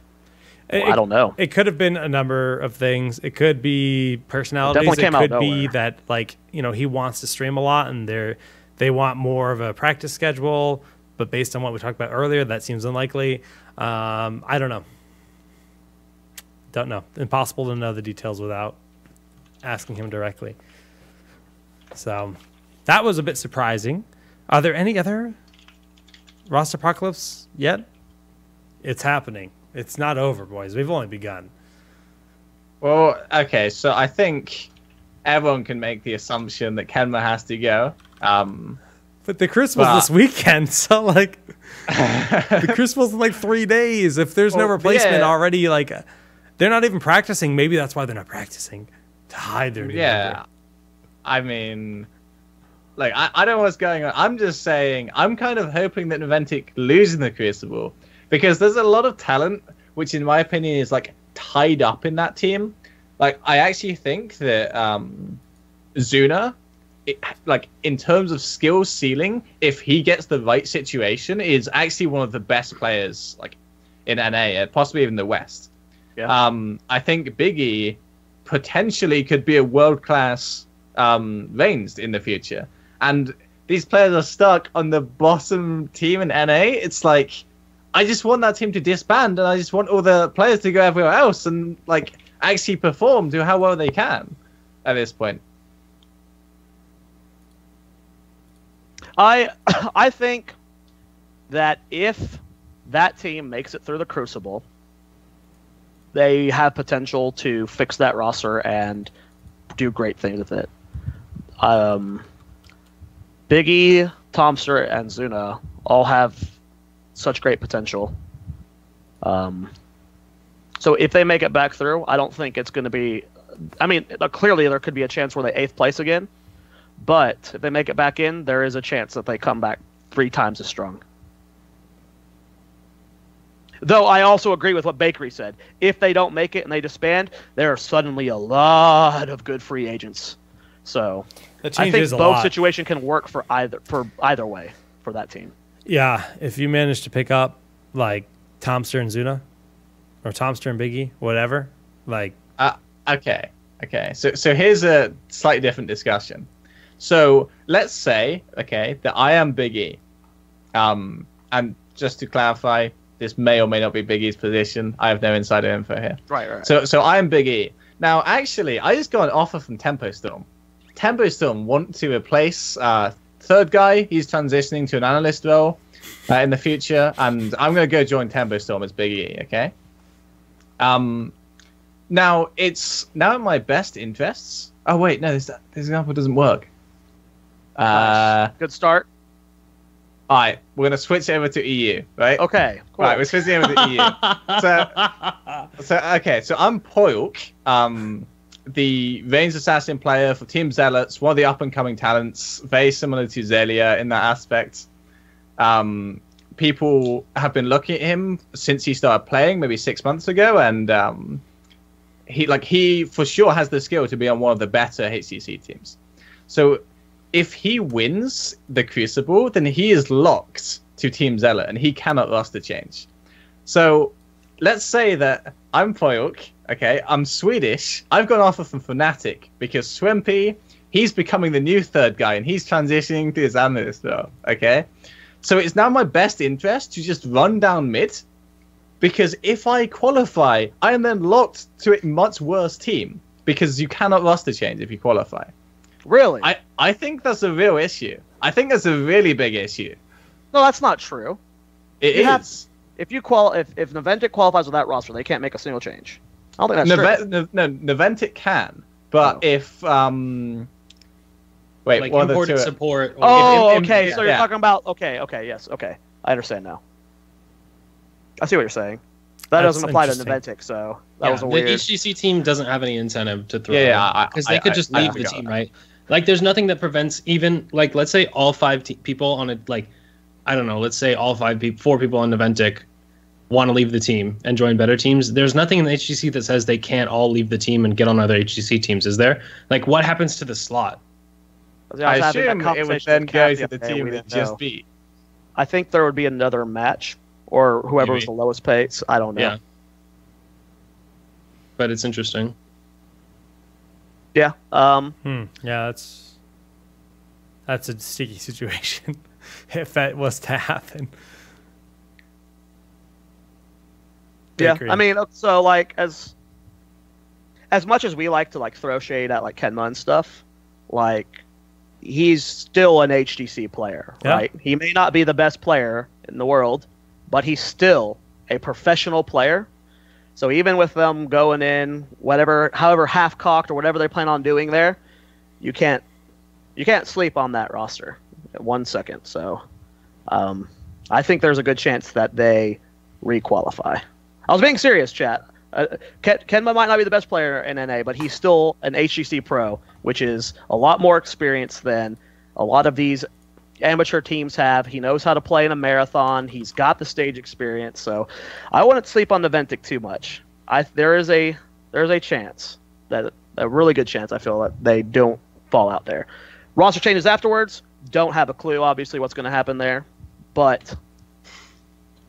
don't know. It could have been a number of things. It could be personalities. It could be that, like, you know, he wants to stream a lot and they want more of a practice schedule. But based on what we talked about earlier, that seems unlikely. I don't know. Don't know. Impossible to know the details without asking him directly. So that was a bit surprising. Are there any other Rosterpocalypse yet? It's happening. It's not over, boys. We've only begun. Well, okay, so I think everyone can make the assumption that Kenma has to go. But the Crucible's this weekend, so like the Crucible's in like 3 days. If there's no replacement already, like they're not even practicing. Maybe that's why they're not practicing, to hide their new member. I mean, like I don't know what's going on. I'm just saying I'm kind of hoping that Noventic losing the Crucible because there's a lot of talent, which in my opinion is like tied up in that team. Like I actually think that Zuna, like in terms of skill ceiling, if he gets the right situation, is actually one of the best players like in NA, possibly even the West. Yeah. I think Biggie potentially could be a world-class ranged in the future, and these players are stuck on the bottom team in NA. It's like I just want that team to disband, and I just want all the players to go everywhere else and like actually perform to how well they can at this point. I think that if that team makes it through the Crucible, they have potential to fix that roster and do great things with it. Biggie, Tomster, and Zuna all have such great potential. So if they make it back through, I don't think it's going to be... I mean, clearly there could be a chance where they 8th place again, but if they make it back in, there is a chance that they come back 3 times as strong. Though I also agree with what Bakery said. If they don't make it and they disband, there are suddenly a lot of good free agents. So I think both situation can work for either way for that team. Yeah, if you manage to pick up like Tomster and Zuna, or Tomster and Biggie, whatever, like. Okay. So here's a slightly different discussion. So let's say, that I am Big E. And just to clarify, this may or may not be Big E's position. I have no insider info here. Right. So I am Big E. Now, actually, I just got an offer from Tempo Storm. Tempo Storm want to replace third guy. He's transitioning to an analyst role in the future, and I'm going to go join Tempo Storm as Big E, okay? Now, it's now in my best interests. Oh, wait, no, this example doesn't work. Nice. Good start. All right, we're going to switch over to EU, right? Okay, cool. Right, we're switching over to EU. So I'm Poilk, the Range Assassin player for Team Zealots, one of the up-and-coming talents, very similar to Zelia in that aspect. People have been looking at him since he started playing, maybe 6 months ago, and he for sure has the skill to be on one of the better HCC teams. So if he wins the Crucible, then he is locked to Team Zealot, and he cannot roster change. So let's say that I'm Poilk, okay, I'm Swedish, I've got an offer from Fnatic, because Swimpy, he's becoming the new third guy, and he's transitioning to his analyst role, okay? So it's now my best interest to just run down mid, because if I qualify, I am then locked to a much worse team, because you cannot roster change if you qualify. Really? I think that's a real issue. I think that's a really big issue. No, that's not true. It is. If Noventic qualifies with that roster, they can't make a single change. I don't think that's true. No, Noventic can, but if wait, like imported support. Okay. So you're talking about yes, okay. I understand now. I see what you're saying. That doesn't apply to Noventic, so that was a weird. The HGC team doesn't have any incentive to throw. Because they could just leave the team, right? Like, there's nothing that prevents even, like, let's say all five people on a, like, I don't know, let's say all four people on Noventic want to leave the team and join better teams. There's nothing in the HGC that says they can't all leave the team and get on other HGC teams, is there? Like, what happens to the slot? I assume it would then go to the team that just beat. I think there would be another match, or whoever was the lowest pace. I don't know. Yeah. But it's interesting. Yeah. Yeah, that's a sticky situation if that was to happen. Bakery. Yeah, I mean, so like as much as we like to like throw shade at like Kenma and stuff, like he's still an HGC player, right? He may not be the best player in the world, but he's still a professional player. So even with them going in, however half-cocked or whatever they plan on doing there, you can't sleep on that roster at 1 second. So I think there's a good chance that they requalify. I was being serious, chat. Kenma might not be the best player in NA, but he's still an HGC pro, which is a lot more experience than a lot of these amateur teams have. He knows how to play in a marathon. He's got the stage experience. So I wouldn't sleep on Noventic too much. There's a chance, that a really good chance, I feel, that they don't fall out there. Roster changes afterwards. Don't have a clue, obviously, what's going to happen there. But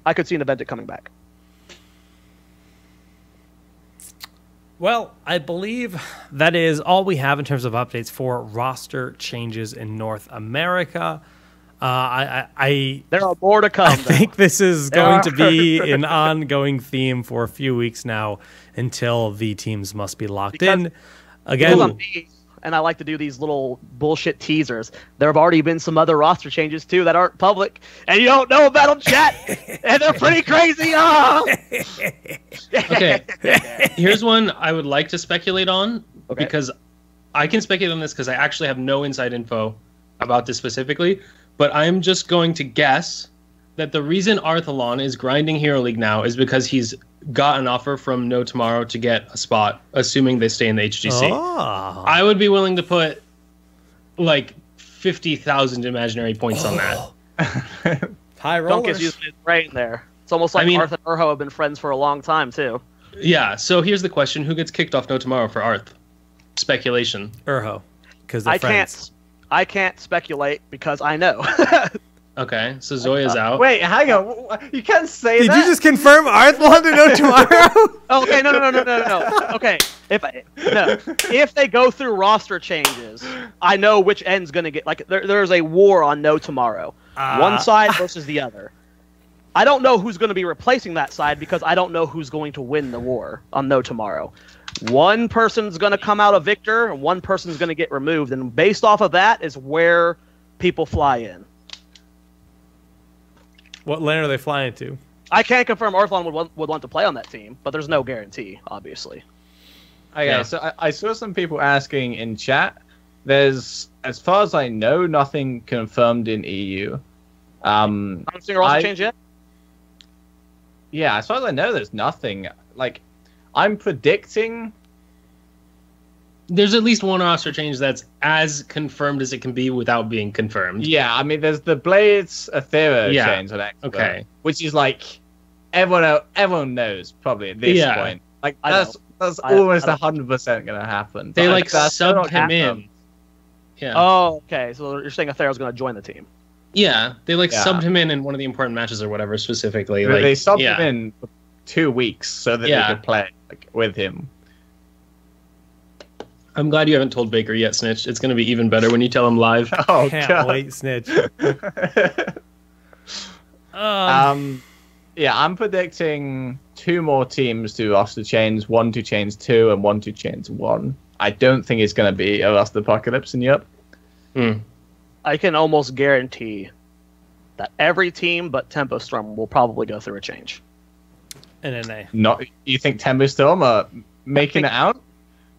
I could see Noventic coming back. Well, I believe that is all we have in terms of updates for roster changes in North America. There are more to come. I think this is going to be an ongoing theme for a few weeks now until the teams must be locked in. Again, and I like to do these little bullshit teasers. There have already been some other roster changes too that aren't public, and you don't know about them, chat. And they're pretty crazy. Okay, here's one I would like to speculate on, because I can speculate on this because I actually have no inside info about this specifically. But I'm just going to guess that the reason Arthalon is grinding Hero League now is because he's got an offer from No Tomorrow to get a spot, assuming they stay in the HGC. Oh. I would be willing to put like 50,000 imaginary points on that. High rollers. Don't get using his brain there. It's almost like Arth and Urho have been friends for a long time, too. Yeah, so here's the question. Who gets kicked off No Tomorrow for Arth? Speculation. Urho. Because they're friends. I can't speculate because I know. Okay, so Zoya's out. Wait, hang on. You can't say Did that. you just confirm Arth won to know tomorrow? Okay, no. Okay, if they go through roster changes, I know which end's gonna get. Like, there's a war on No Tomorrow. One side versus the other. I don't know who's going to be replacing that side because I don't know who's going to win the war on No Tomorrow. One person's going to come out a victor, and one person's going to get removed, and based off of that is where people fly in. What land are they flying to? I can't confirm Arthlon would want to play on that team, but there's no guarantee, obviously. Okay, so I saw some people asking in chat. There's, as far as I know, nothing confirmed in EU. Haven't seen a roster change yet? Yeah, as far as I know, there's nothing. Like, I'm predicting... There's at least one roster change that's as confirmed as it can be without being confirmed. Yeah, I mean, there's the Blades Aethera change on Expo, which is like everyone knows probably at this point. Like that's almost 100% gonna happen. They like subbed him in. Yeah. Oh, okay. So you're saying Aethera's gonna join the team? Yeah, they subbed him in one of the important matches or whatever specifically. Like, they subbed him in for 2 weeks so that they could play with him. I'm glad you haven't told Baker yet, Snitch. It's going to be even better when you tell him live. Oh, can't wait, Snitch. Yeah, I'm predicting 2 more teams to roster change, 1 to change 2 and 1 to change 1. I don't think it's going to be a Rosterpocalypse in Europe. I can almost guarantee that every team but Tempo Storm will probably go through a change. NNA. You think Tempo Storm are making it out?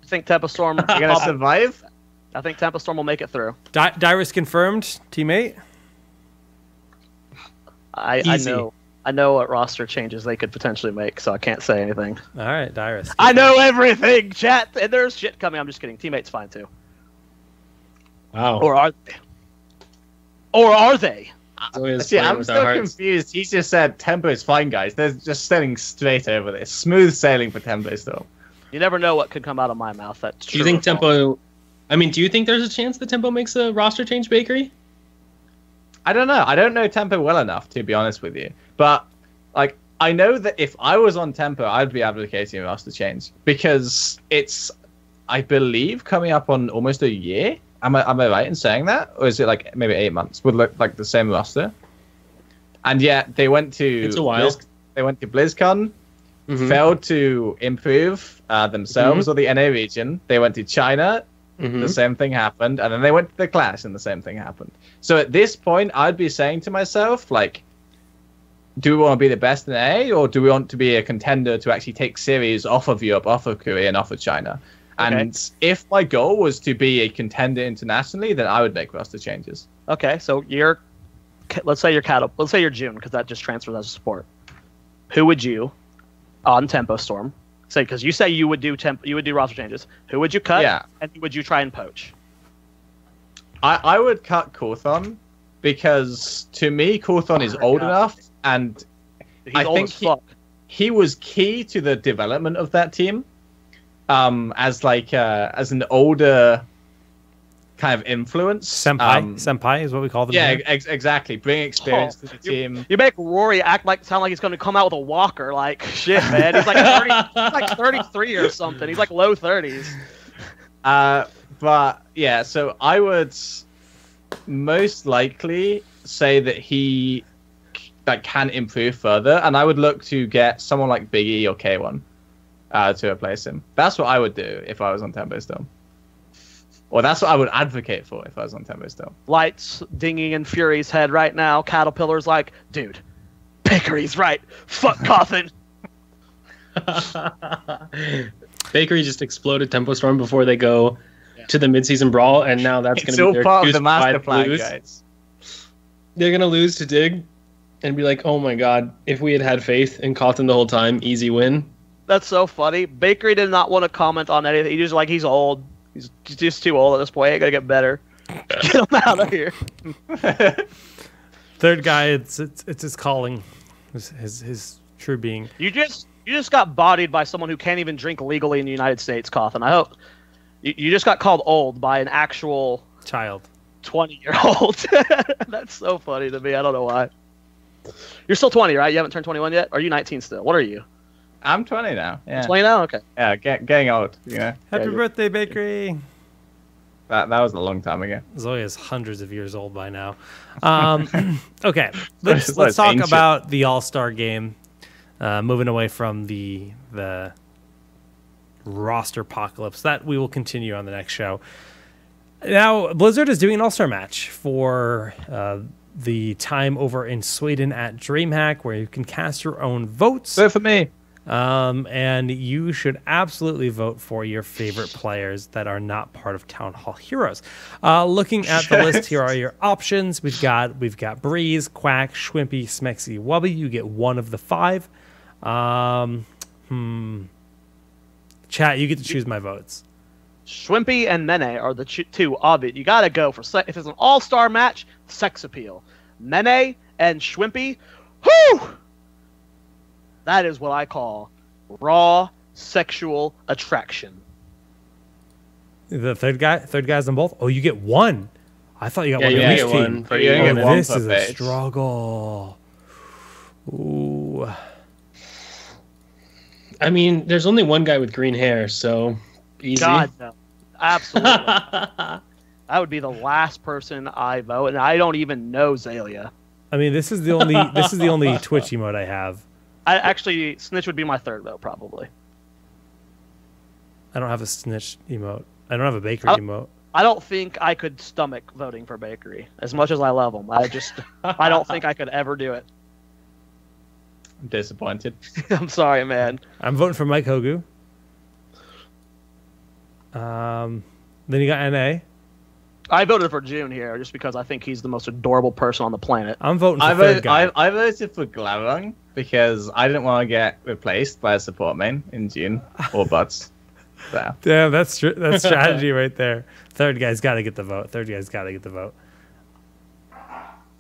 I think Tempo Storm are going to survive? I think Tempo Storm will make it through. Dyrus confirmed, teammate? I know what roster changes they could potentially make, so I can't say anything. All right, Dyrus. I know everything, chat, and there's shit coming. I'm just kidding. Teammate's fine too. Wow. Or are they? Or are they? See, I'm still confused. He just said Tempo is fine, guys. They're just sailing straight over this. Smooth sailing for Tempo Storm. You never know what could come out of my mouth. That's true. Do you think Tempo... I mean, do you think there's a chance that Tempo makes a roster change, Bakery? I don't know. I don't know Tempo well enough, to be honest with you. But, like, I know that if I was on Tempo, I'd be advocating a roster change. Because it's, I believe, coming up on almost a year. Am I right in saying that? Or is it, like, maybe 8 months with, like, the same roster? And yet, they went to... It's a while. They went to BlizzCon. Failed to improve themselves or the NA region. They went to China, the same thing happened, and then they went to the Clash, and the same thing happened. So at this point, I'd be saying to myself, like, do we want to be the best in NA, or do we want to be a contender to actually take series off of Europe, off of Korea, and off of China? Okay. And if my goal was to be a contender internationally, then I would make roster changes. Okay, so let's say you're June, because that just transfers as a support. Who would you... on Tempo Storm, say, because you say you would do roster changes. Who would you cut? Yeah. And who would you try and poach? I would cut Cawthon because to me Cawthon is old enough, and I think he was key to the development of that team. As an older kind of influence. Senpai is what we call them. Yeah, exactly. Bring experience to the team. You make Rory sound like he's going to come out with a walker. Like, shit, man. He's like 33 or something. He's like low 30s. But yeah, so I would most likely say that he can improve further, and I would look to get someone like Big E or K1 to replace him. That's what I would do if I was on Tempo Storm. Or that's what I would advocate for if I was on Tempo Storm. Lights dinging in Fury's head right now. Caterpillar's like, dude, Bakery's right. Fuck Cawthon. Bakery just exploded Tempo Storm before they go to the midseason brawl, and now that's going to be their part of the master plan, guys. They're going to lose to Dig and be like, oh my god, if we had faith in Cawthon the whole time, easy win. That's so funny. Bakery did not want to comment on anything. He's just like, he's old. He's just too old at this point. He ain't gonna get better. Get him out of here. Third guy, it's his calling. his true being. You just got bodied by someone who can't even drink legally in the United States, Coffin. I hope you just got called old by an actual Child. 20-year-old. That's so funny to me. I don't know why. You're still 20, right? You haven't turned 21 yet? Or are you 19 still? What are you? I'm 20 now. Yeah. 20 now? Okay. Yeah, getting old. You know. Happy birthday, Bakery. That was a long time ago. Zoe is hundreds of years old by now. Okay, let's talk ancient. about the All-Star game. Moving away from the roster apocalypse, that we will continue on the next show. Now, Blizzard is doing an All-Star match for the time over in Sweden at DreamHack, where you can cast your own votes. Vote for me. And you should absolutely vote for your favorite players that are not part of TownHall Heroes. Looking at the list, here are your options. We've got Breeze, Quack, Schwimpy, Smexy, Wubby. You get one of the 5. Chat, you get to choose my votes. Schwimpy and Mene are the two of it. You got to go for if it's an all-star match, sex appeal. Mene and Schwimpy, whoo! That is what I call raw sexual attraction. The third guy's on both. Oh, you get one. I thought you got one you on each get team. one for you. This is a struggle. Ooh. I mean, there's only one guy with green hair, so easy. God, no. Absolutely. That would be the last person I vote, and I don't even know Zalia. I mean, this is the only Twitch emote I have. Actually, Snitch would be my third vote, probably. I don't have a Snitch emote. I don't have a Bakery emote. I don't think I could stomach voting for Bakery, as much as I love him. I don't think I could ever do it. I'm disappointed. I'm sorry, man. I'm voting for Mike Hogu. Then you got NA. I voted for June here just because I think he's the most adorable person on the planet. I'm voting for third guy. I voted for Glarung because I didn't want to get replaced by a support main in June or Butts. So. Damn, that's strategy right there. Third guy's got to get the vote.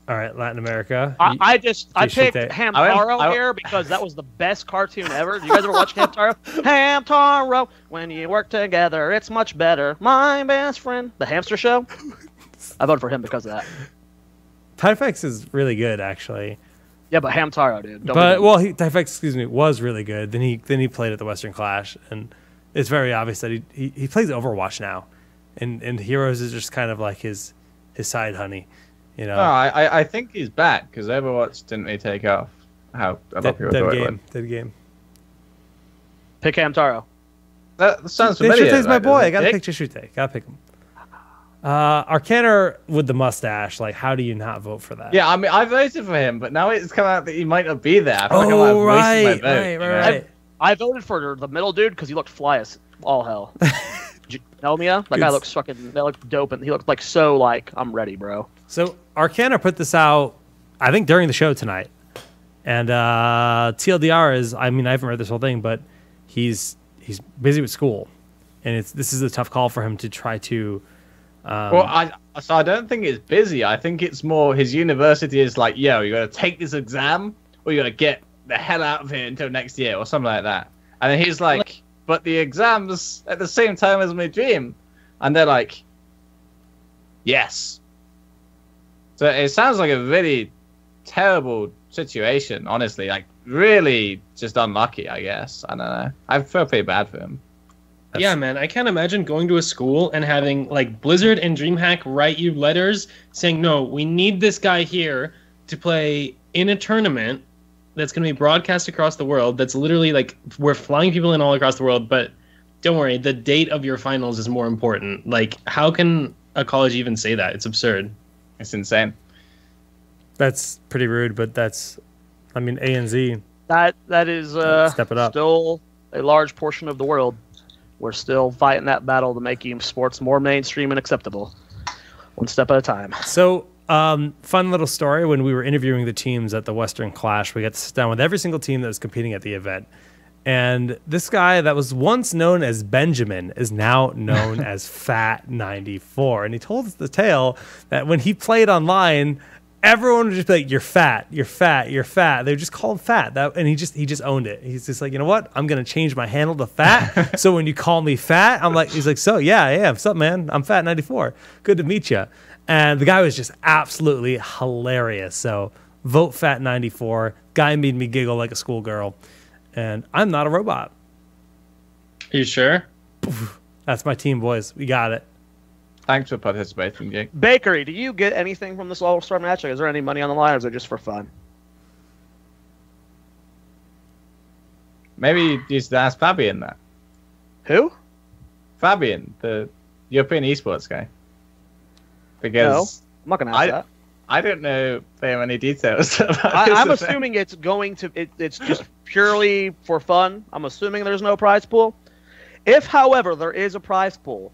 All right, Latin America. I picked Hamtaro here because that was the best cartoon ever. Do you guys ever watch Hamtaro? Hamtaro, when you work together, it's much better. My best friend, the hamster show. I voted for him because of that. Typhex is really good, actually. Yeah, but Hamtaro, dude. Typhex, was really good. Then he played at the Western Clash, and it's very obvious that he plays Overwatch now, and Heroes is just kind of like his side honey. You know, no, I think he's back because Overwatch didn't really take off. How a lot of people thought it would. Dead game. Pick Hamtaro. That sounds familiar. Chishute's my boy. I gotta pick Chishute. Gotta pick him. Arcaner with the mustache. Like, how do you not vote for that? Yeah, I mean, I voted for him, but now it's come out that he might not be there. I feel like I might have wasted my vote. Right. I voted for the middle dude because he looked fly as all hell. Elmia, that guy looks fucking. That looked dope, and he looked like so like I'm ready, bro. So Arcana put this out, I think, during the show tonight, and TLDR is. I mean, I haven't read this whole thing, but he's busy with school, and this is a tough call for him to try to. I don't think it's busy. I think it's more his university is like, yo, you got to take this exam, or you got to get the hell out of here until next year, or something like that. And then he's like, but the exams at the same time as my dream, and they're like, yes. So it sounds like a really terrible situation, honestly. Like, really just unlucky, I guess. I don't know. I feel pretty bad for him. Yeah, man. I can't imagine going to a school and having, like, Blizzard and DreamHack write you letters saying, no, we need this guy here to play in a tournament that's going to be broadcast across the world. That's literally, like, we're flying people in all across the world, but don't worry, the date of your finals is more important. Like, how can a college even say that? It's absurd. It's insane. That's pretty rude, but that's, I mean, ANZ. That is step it up. Still a large portion of the world. We're still fighting that battle to make sports more mainstream and acceptable, one step at a time. So, fun little story. When we were interviewing the teams at the Western Clash, we got to sit down with every single team that was competing at the event. And this guy that was once known as Benjamin is now known as Fat 94. And he told us the tale that when he played online, everyone would just be like, "You're fat, you're fat, you're fat." They would just call him fat. And he just owned it. He's just like, you know what? I'm gonna change my handle to fat. So when you call me fat, I'm like, he's like, so yeah, what's up, man? I'm Fat 94. Good to meet you. And the guy was just absolutely hilarious. So vote Fat 94. Guy made me giggle like a schoolgirl. And I'm not a robot. Are you sure? That's my team, boys. We got it. Thanks for participating, Jake. Bakery, do you get anything from this All-Star match? Like, is there any money on the line, or is it just for fun? Maybe you should ask Fabian that. Who? Fabian, the European esports guy. No, Because I'm not gonna ask that. I don't know very many details about this I'm event. assuming it's going to. It's just purely for fun. I'm assuming there's no prize pool. If, however, there is a prize pool,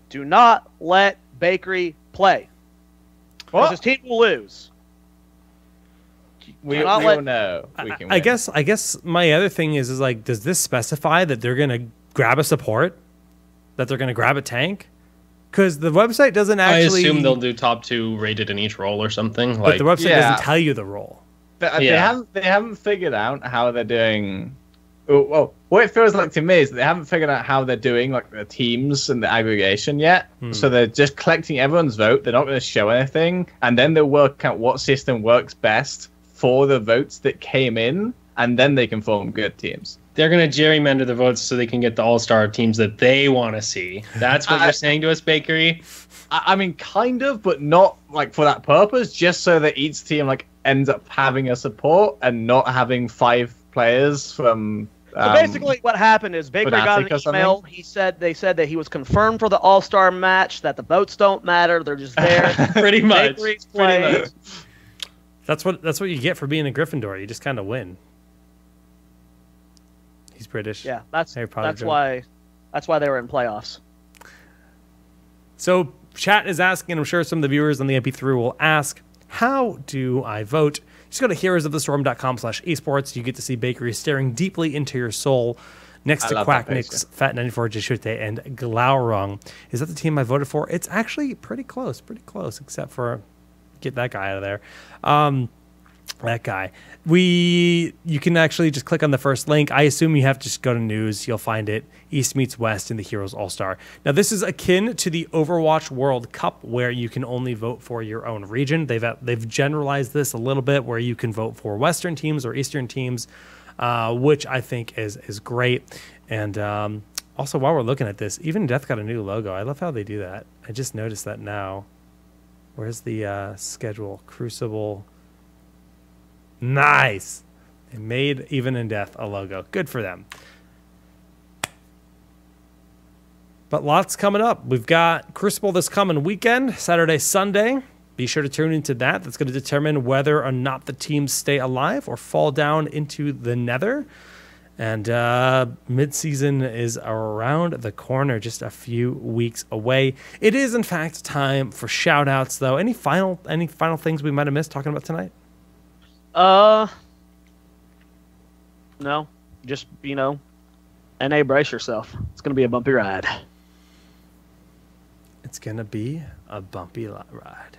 do not let Bakery play. What? Because his team will lose. We Do not all know we can I win. guess my other thing is like, does this specify that they're gonna grab a support, that they're gonna grab a tank? Because the website doesn't actually. I assume they'll do top 2 rated in each role or something. But Like, the website Yeah. doesn't tell you the role. They Yeah. haven't figured out how they're doing. Well, what it feels like to me is that they haven't figured out how they're doing like the teams and the aggregation yet. So they're just collecting everyone's vote. They're not going to show anything, and then they'll work out what system works best for the votes that came in, and then they can form good teams. they're going to gerrymander the votes so they can get the all-star teams that they want to see. That's what you're saying to us, Bakery? I mean, kind of, but not like for that purpose. Just so that each team like ends up having a support and not having 5 players from. So basically, what happened is Bakery got an Fnatic or email. They said that he was confirmed for the All-Star match. That the votes don't matter; they're just there. Pretty much. Bakery's Pretty playing. much. That's what you get for being a Gryffindor. You just kind of win. He's British. Yeah, that's Harry Potter joke. why they were in playoffs. So chat is asking, I'm sure some of the viewers on the MP3 will ask, how do I vote? Just go to heroesofthestorm.com/esports. You get to see Bakery staring deeply into your soul next to Quacknix, Fat94, Jishute, and Glaurung. Is that the team I voted for? It's actually pretty close, except for get that guy out of there. That guy. You can actually just click on the first link. I assume you have to just go to news. You'll find it. East meets West in the Heroes All-Star. Now, this is akin to the Overwatch World Cup, where you can only vote for your own region. They've generalized this a little bit, where you can vote for Western teams or Eastern teams, which I think is great. And also, while we're looking at this, Even Death got a new logo. I love how they do that. I just noticed that now. Where's the schedule? Crucible. Nice. They made Even in Death a logo. Good for them. But lots coming up. We've got Crucible this coming weekend, Saturday, Sunday. Be sure to tune into that. That's going to determine whether or not the teams stay alive or fall down into the nether. And mid-season is around the corner, just a few weeks away. It is, in fact, time for shout-outs, though. Any final things we might have missed talking about tonight? No, just NA, brace yourself. It's gonna be a bumpy ride. It's gonna be a bumpy ride.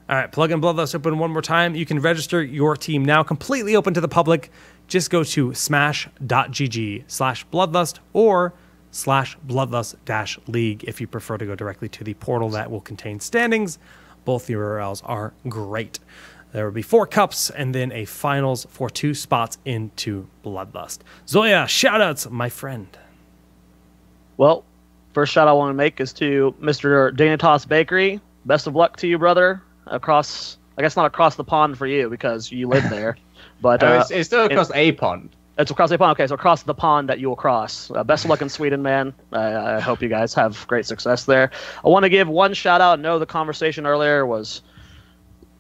All right, Plug and Bloodlust open one more time. You can register your team now, completely open to the public. Just go to smash.gg/bloodlust or /bloodlust-league if you prefer to go directly to the portal that will contain standings. Both URLs are great. There will be 4 cups and then a finals for 2 spots into Bloodlust. Zoya, shoutouts, my friend. Well, first shout I want to make is to Mr. Danatos Bakery. Best of luck to you, brother. I guess not across the pond for you because you live there, but it's still across a pond. It's across a pond. Okay, so across the pond that you will cross. Best of luck in Sweden, man. I hope you guys have great success there. I want to give one shout out. I know the conversation earlier was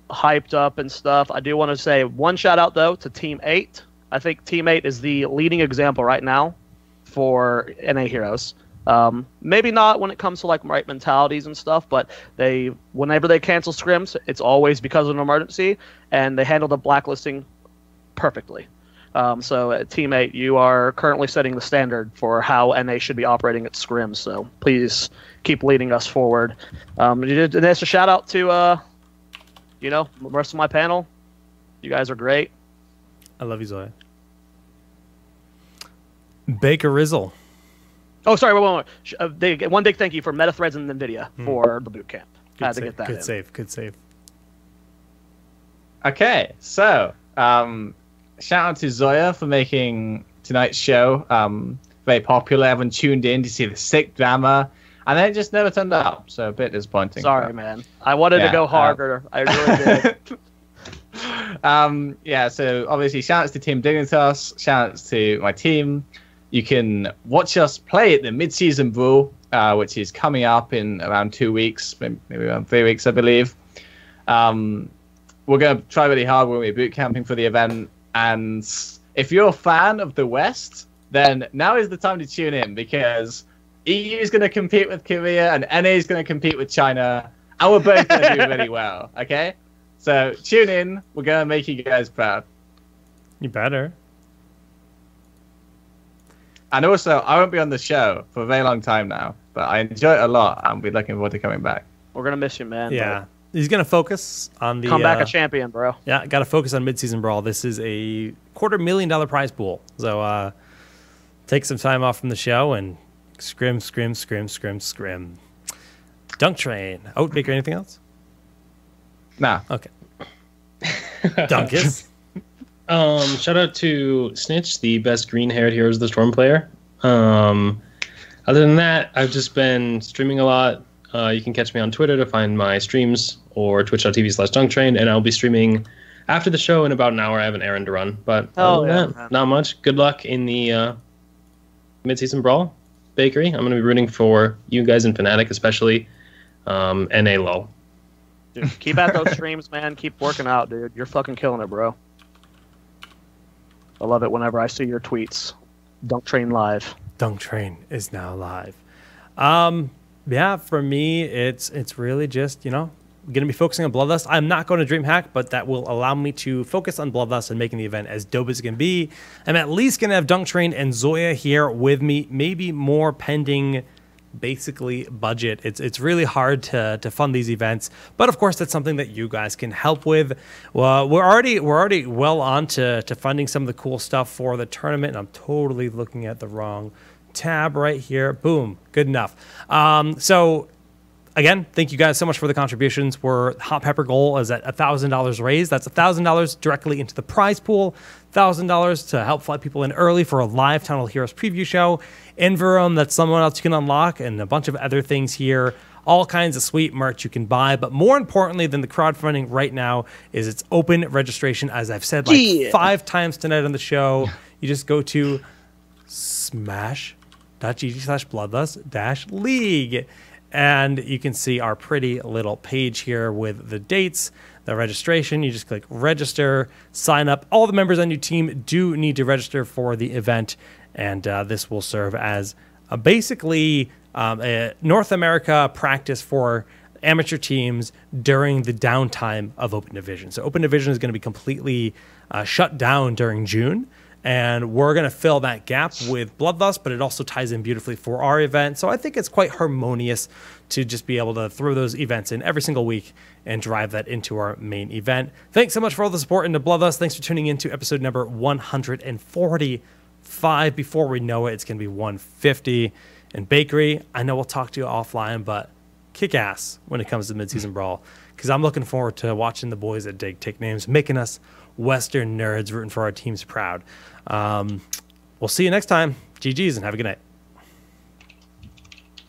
hyped up and stuff. I do want to say one shout out though to Team 8. I think Team 8 is the leading example right now for NA Heroes. Maybe not when it comes to like right mentalities and stuff, but whenever they cancel scrims, it's always because of an emergency, and they handle the blacklisting perfectly. So at Team 8, you are currently setting the standard for how NA should be operating at scrims. So please keep leading us forward. And that's a shout out to you know, the rest of my panel, you guys are great. I love you, Zoya. Baker Rizzle. Oh, sorry. One big thank you for MetaThreads and NVIDIA for the boot camp. I had to get that Good in. save. Good save. Okay, so shout out to Zoya for making tonight's show very popular. Everyone tuned in to see the sick drama, and then it just never turned up. So a bit disappointing. Sorry, man. I wanted to go harder. I really did. Yeah, so obviously shout outs to Team Dignitas, shout outs to my team. You can watch us play at the mid-season brawl, which is coming up in around 2 weeks, maybe around 3 weeks, I believe. We're going to try really hard when we're boot camping for the event. And if you're a fan of the West, then now is the time to tune in, because EU is going to compete with Korea and NA is going to compete with China, and we're both going to do really well, okay? So tune in. We're going to make you guys proud. You better. And also, I won't be on the show for a very long time now, but I enjoy it a lot. I'll be looking forward to coming back. We're going to miss you, man. Yeah. He's going to focus on the... Come back a champion, bro. Yeah, got to focus on mid-season brawl. This is a $250,000 prize pool. So take some time off from the show and scrim. Dunk Train. Oh, Baker, anything else? Nah. Okay. Dunkus. Shout out to Snitch, the best green-haired Heroes of the Storm player. Other than that, I've just been streaming a lot. You can catch me on Twitter to find my streams, or twitch.tv/dunktrain, and I'll be streaming after the show in about an hour. I have an errand to run, but other than that, not much. Good luck in the mid-season brawl, Bakery. I'm going to be rooting for you guys and Fnatic, especially NA LOL. Dude, keep at those streams, man. Keep working out, dude. You're fucking killing it, bro. I love it whenever I see your tweets. Dunk Train live. Dunk Train is now live. Yeah, for me, it's really just, you know, going to be focusing on Bloodlust. I'm not going to DreamHack, but that will allow me to focus on Bloodlust and making the event as dope as it can be. I'm at least going to have Dunk Train and Zoya here with me, maybe more pending basically budget. It's really hard to fund these events, but of course that's something that you guys can help with. Well, we're already well on to funding some of the cool stuff for the tournament, and I'm totally looking at the wrong tab right here. Boom, good enough. So again, thank you guys so much for the contributions. Hot Pepper goal is at $1,000 raised. That's $1,000 directly into the prize pool, $1,000 to help fly people in early for a live TownHall Heroes preview show. Inverum, that's someone else you can unlock, and a bunch of other things here. All kinds of sweet merch you can buy. But more importantly than the crowdfunding right now is its open registration. As I've said like 5 times tonight on the show, you just go to smash.gg/bloodlust-league. And you can see our pretty little page here with the dates, the registration. You just click register, sign up. All the members on your team do need to register for the event. And this will serve as basically a North America practice for amateur teams during the downtime of Open Division. So Open Division is going to be completely shut down during June. And we're going to fill that gap with Bloodlust, but it also ties in beautifully for our event. So I think it's quite harmonious to just be able to throw those events in every single week and drive that into our main event. Thanks so much for all the support into Bloodlust. Thanks for tuning in to episode number 145. Before we know it, it's going to be 150. And Bakery, I know we'll talk to you offline, but kick ass when it comes to Midseason Brawl, because I'm looking forward to watching the boys at Dig take names, making us Western nerds rooting for our teams proud. We'll see you next time. GG's and have a good night.